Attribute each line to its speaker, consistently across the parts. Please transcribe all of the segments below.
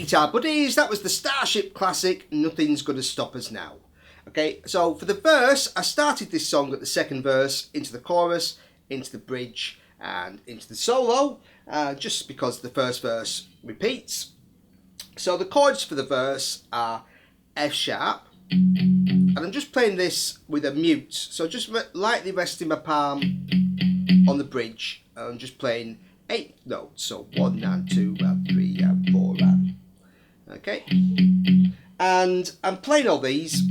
Speaker 1: guitar buddies, that was the Starship classic, Nothing's Gonna Stop Us Now. Okay, so for the verse, I started this song at the second verse, into the chorus, into the bridge, and into the solo, just because the first verse repeats. So the chords for the verse are F sharp, and I'm just playing this with a mute, so just lightly resting my palm on the bridge, and I'm just playing 8 notes, so 1 and 2 and 3 and 4 and... Okay, and I'm playing all these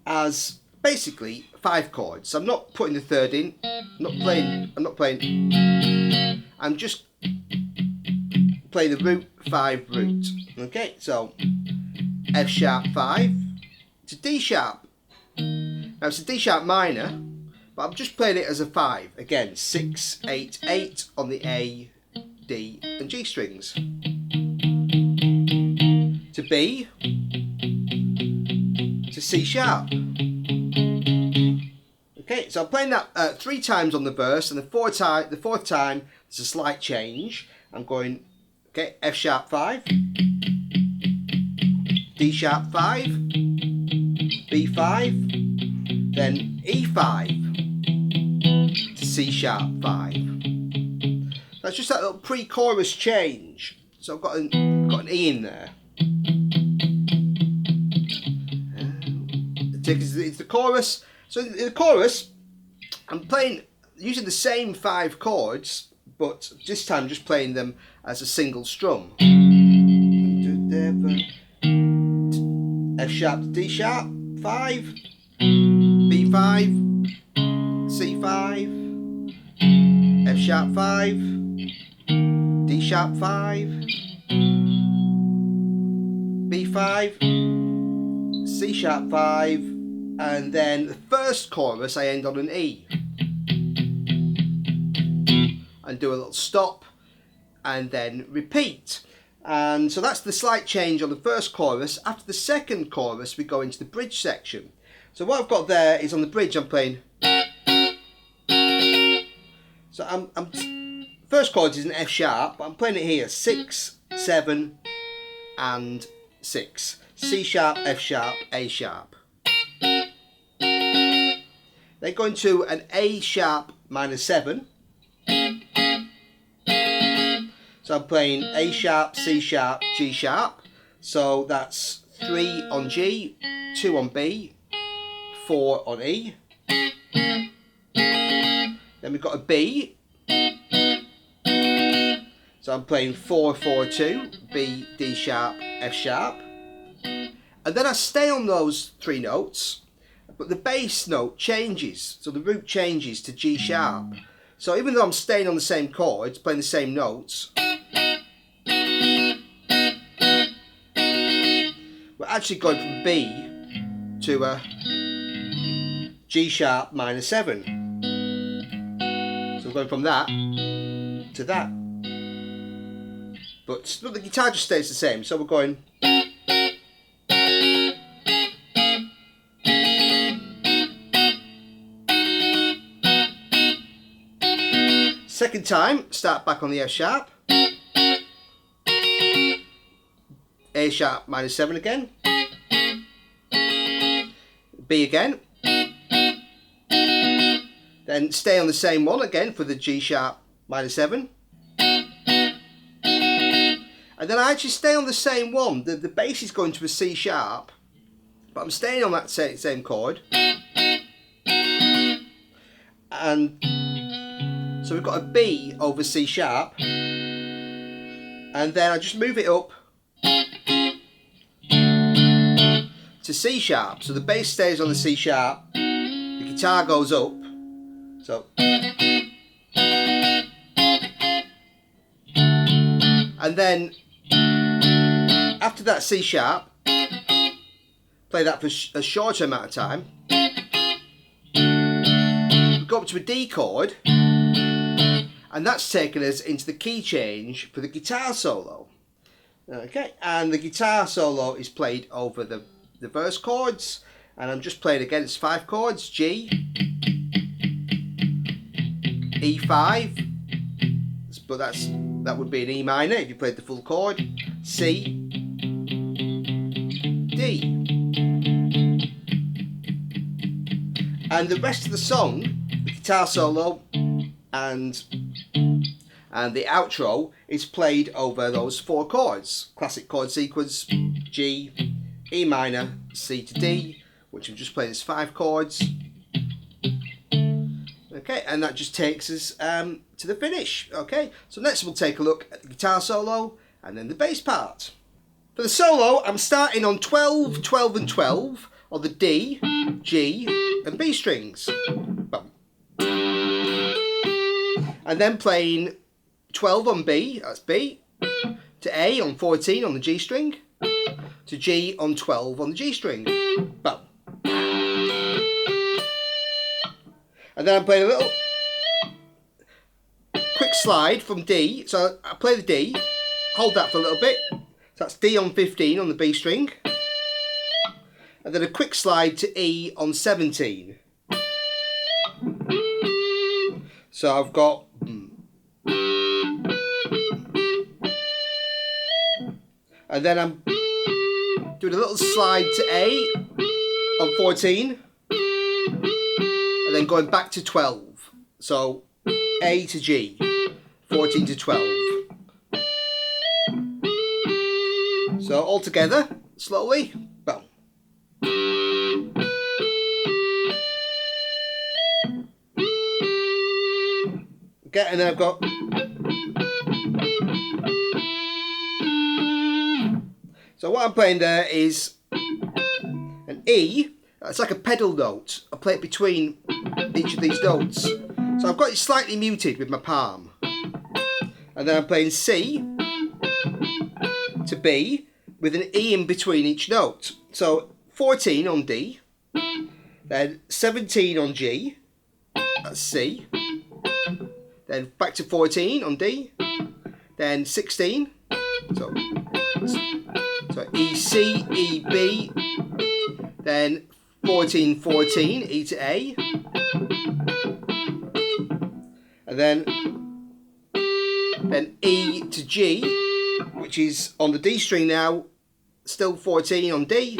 Speaker 1: as basically 5 chords. So I'm not putting the third in, I'm just playing the root 5 root. Okay, so F sharp 5 to D sharp. Now it's a D sharp minor, but I'm just playing it as a 5. Again, 6, 8, 8 on the A, D and G strings. To B, to C sharp. Okay, so I'm playing that 3 times on the verse, and the fourth time there's a slight change. I'm going, okay, F sharp 5, D sharp 5, B5, then E5 to C sharp 5. That's just that little pre-chorus change. So I've got an E in there. It's the chorus. So in the chorus, I'm playing using the same 5 chords, but this time just playing them as a single strum. F sharp to D sharp 5, B5, C5, F sharp 5, D sharp 5, B5, C sharp 5. And then the first chorus I end on an E and do a little stop and then repeat. And so that's the slight change on the first chorus. After the second chorus we go into the bridge section. So what I've got there is on the bridge I'm playing. So I'm first chord is an F sharp, but I'm playing it here 6, 7 and 6. C sharp, F sharp, A sharp. Then go into an A sharp minor 7. So I'm playing A sharp, C sharp, G sharp. So that's 3 on G, 2 on B, 4 on E. Then we've got a B. So I'm playing 4, 4, 2, B, D sharp, F sharp. And then I stay on those 3 notes, but the bass note changes, so the root changes to G sharp. So even though I'm staying on the same chords, playing the same notes, we're actually going from B to a G sharp minor 7. So we're going from that to that. But the guitar just stays the same, so we're going... Second time, start back on the F sharp, A sharp minor 7 again, B again, then stay on the same one again for the G sharp minor 7, and then I actually stay on the same one. The bass is going to a C sharp, but I'm staying on that same chord, and so we've got a B over C sharp, and then I just move it up to C sharp. So the bass stays on the C sharp, the guitar goes up. So, and then after that C sharp, play that for a shorter amount of time. We go up to a D chord. And that's taken us into the key change for the guitar solo. Okay, and the guitar solo is played over the verse chords, and I'm just playing again, it's 5 chords, G, E5, but that would be an E minor if you played the full chord, C, D. And the rest of the song, the guitar solo and the outro, is played over those 4 chords. Classic chord sequence: G, E minor, C to D, which I'm just playing as 5 chords. Okay, and that just takes us to the finish. Okay, so next we'll take a look at the guitar solo and then the bass part. For the solo, I'm starting on 12, 12 and 12 on the D, G and B strings. Boom. And then playing 12 on B, that's B, to A on 14 on the G string, to G on 12 on the G string. Boom. And then I'm playing a little quick slide from D. So I play the D, hold that for a little bit. So that's D on 15 on the B string. And then a quick slide to E on 17. So I've got... And then I'm doing a little slide to A on 14. And then going back to 12. So A to G, 14 to 12. So all together, slowly. Boom. Okay, and then I've got... So what I'm playing there is an E. It's like a pedal note. I play it between each of these notes. So I've got it slightly muted with my palm. And then I'm playing C to B with an E in between each note. So 14 on D, then 17 on G, that's C, then back to 14 on D, then 16, so E, C, E, B, then 14, 14, E to A, and then E to G, which is on the D string now, still 14 on D,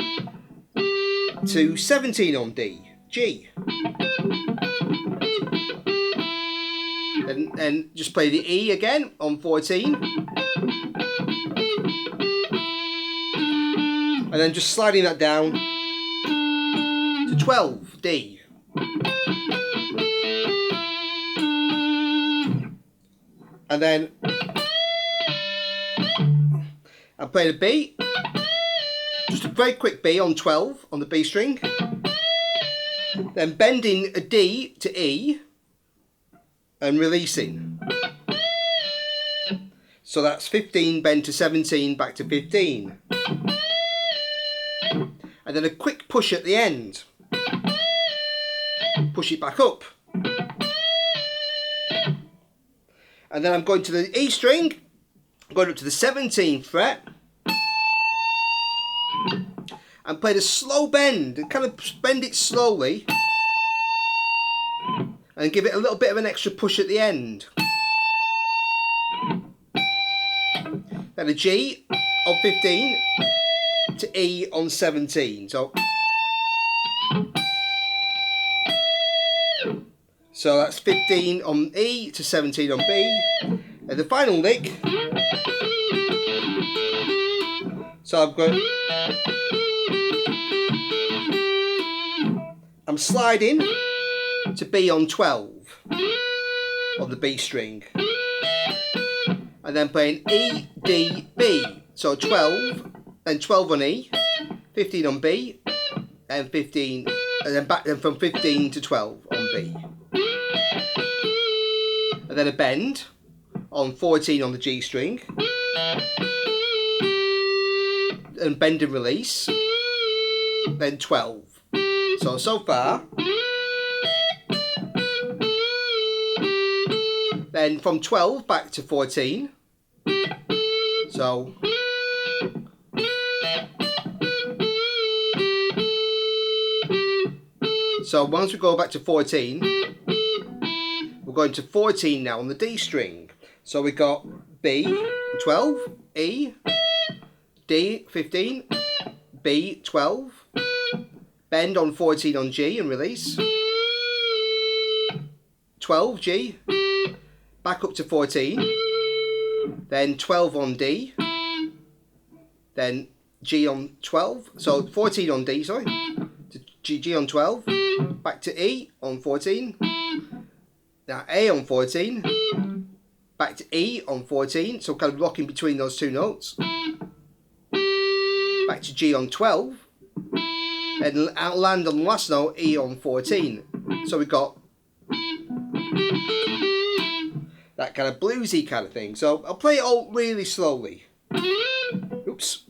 Speaker 1: to 17 on D, G. And just play the E again on 14. And then just sliding that down to 12, D. And then I'm playing a B, just a very quick B on 12 on the B string, then bending a D to E and releasing. So that's 15 bend to 17 back to 15. And then a quick push at the end. Push it back up. And then I'm going to the E string, I'm going up to the 17th fret, and played a slow bend, and kind of bend it slowly, and give it a little bit of an extra push at the end. Then a G on 15 to E on 17. So that's 15 on E to 17 on B. And the final lick. So I'm sliding to B on 12 on the B string. And then playing E, D, B. So 12, then 12 on E, 15 on B, and 15, and then back then from 15 to 12 on B. And then a bend on 14 on the G string, and bend and release, then 12. So far. Then from 12 back to 14. So once we go back to 14, we're going to 14 now on the D string. So we got B, 12, E, D 15, B 12, bend on 14 on G and release, 12 G, back up to 14, then 12 on D, then G on 12, so 14 on D, sorry, to G on 12, back to E on 14, now A on 14, back to E on 14, so kind of rocking between those two notes, back to G on 12, and I'll land on the last note, E on 14. So we've got that kind of bluesy kind of thing. So I'll play it all really slowly. Oops.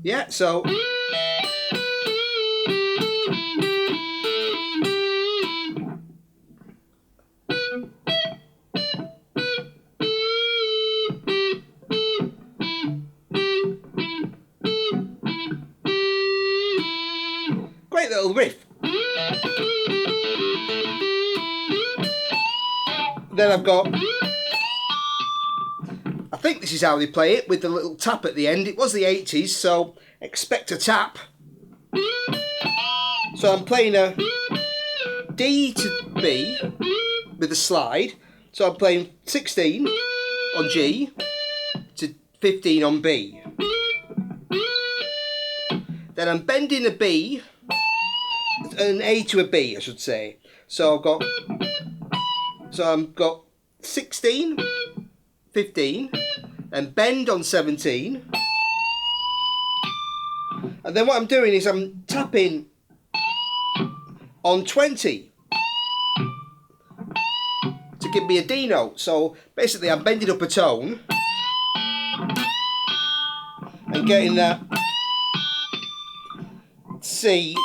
Speaker 1: Yeah, so great little riff. Then I've got, I think this is how they play it, with the little tap at the end. It was the 80s, so expect a tap. So I'm playing a D to B with a slide. So I'm playing 16 on G to 15 on B. Then I'm bending a B, an A to a B, I should say. So I've got 16, 15, and bend on 17. And then what I'm doing is I'm tapping on 20 to give me a D note. So basically I'm bending up a tone and getting that C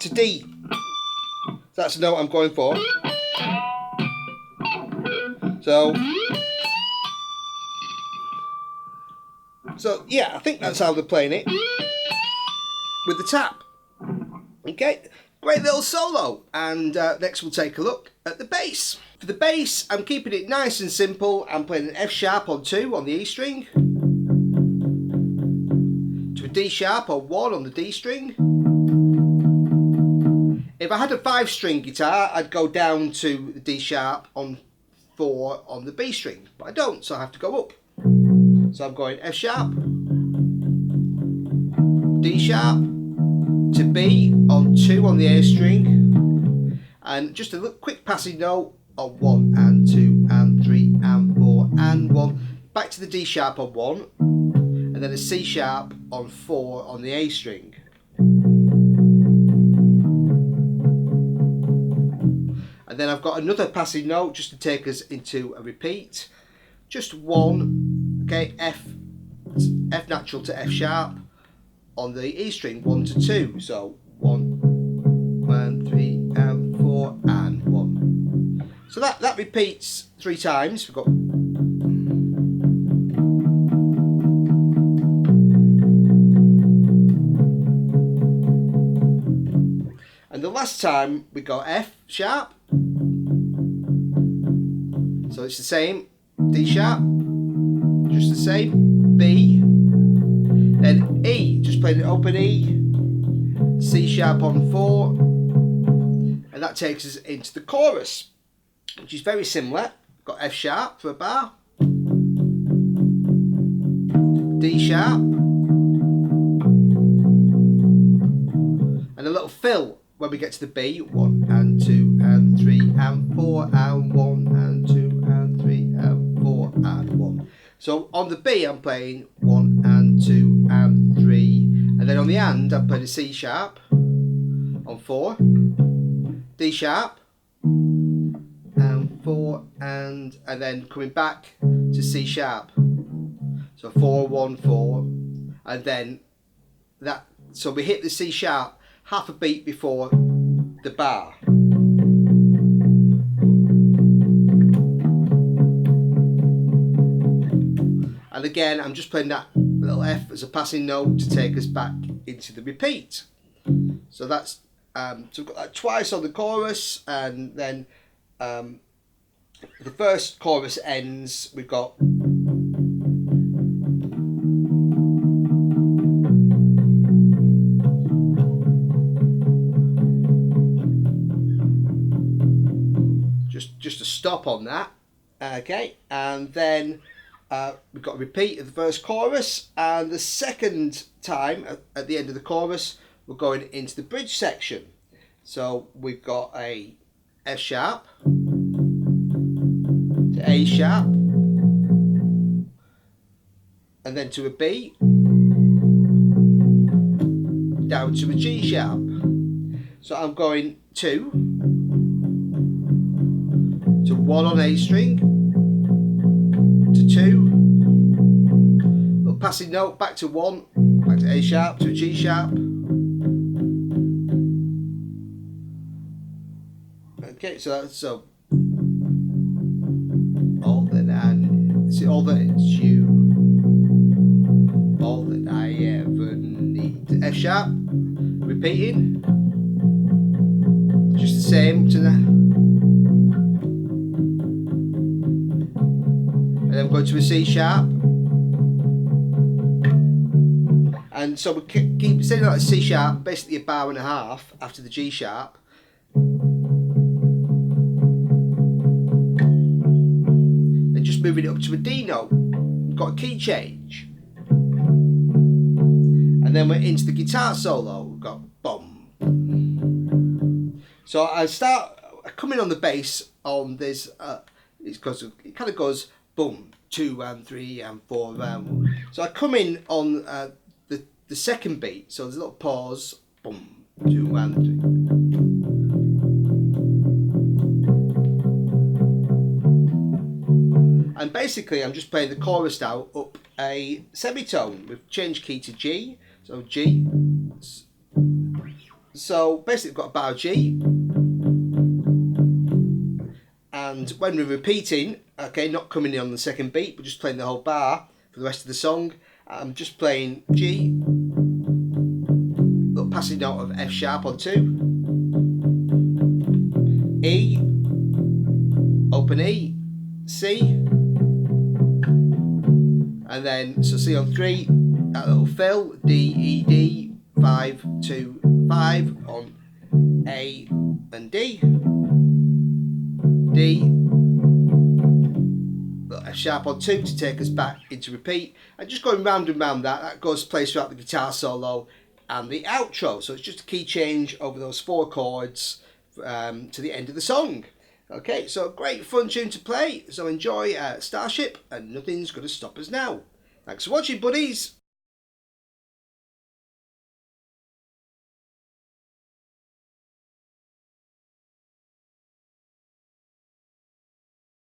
Speaker 1: to D. So that's the note I'm going for. So yeah, I think that's how they're playing it with the tap. Okay, great little solo. And next we'll take a look at the bass. For the bass, I'm keeping it nice and simple. I'm playing an F sharp on 2 on the E string, to a D sharp on 1 on the D string. If I had a 5-string guitar, I'd go down to the D sharp on 4 on the B string, but I don't, so I have to go up. So I'm going F sharp, D sharp, to B on 2 on the A string, and just a little quick passing note on 1 and 2 and 3 and 4 and 1, back to the D sharp on 1, and then a C sharp on 4 on the A string. And then I've got another passing note just to take us into a repeat. Just 1, okay, F natural to F sharp on the E string, 1 to 2. So 1 and 3 and 4 and 1. So that repeats 3 times. We've got and the last time we got F sharp. So it's the same, D sharp, just the same, B, then E, just playing an open E, C sharp on 4, and that takes us into the chorus, which is very similar. Got F sharp for a bar, D sharp, and a little fill when we get to the B, 1 and 2 and 3 and 4 and 1 and 2 and 3 and 4 and 1. So on the B I'm playing 1 and 2 and 3, and then on the and I'm playing a C sharp on 4, D sharp and 4 and then coming back to C sharp. So 4 1 4, and then that, so we hit the C sharp half a beat before the bar. And again, I'm just playing that little F as a passing note to take us back into the repeat. So that's so we've got that twice on the chorus, and then the first chorus ends. We've got just a stop on that, okay, and then we've got a repeat of the first chorus, and the second time at the end of the chorus we're going into the bridge section. So we've got a F sharp to A sharp, and then to a B, down to a G sharp. So I'm going 2 to 1 on A string, to 2, little passing note, back to 1, back to A sharp, to a G sharp. Okay, so that's all that all that it's you, all that I ever need. F sharp, repeating, just the same to the, and then we're going to a C sharp, and so we keep saying like a C sharp, basically a bar and a half after the G sharp. Moving it up to a D note, we've got a key change, and then we're into the guitar solo. We've got boom. So I start coming on the bass on this. It kind of goes boom, 2 and 3 and 4 and. So I come in on the second beat. So there's a little pause. Boom, 2 and 3. And basically I'm just playing the chorus now up a semitone. We've changed key to G, so G. So basically we've got a bar G, and when we're repeating, okay, not coming in on the second beat, we're just playing the whole bar for the rest of the song. I'm just playing G, little passing note of F sharp on 2, E, open E, C, and then so C on 3, that little fill, D, E, D, 5, 2, 5 on A and D, D, little F sharp on 2 to take us back into repeat, and just going round and round that goes place throughout the guitar solo and the outro. So it's just a key change over those 4 chords to the end of the song. Okay, so great fun tune to play, so enjoy Starship and Nothing's Gonna Stop Us Now. Thanks for watching, buddies.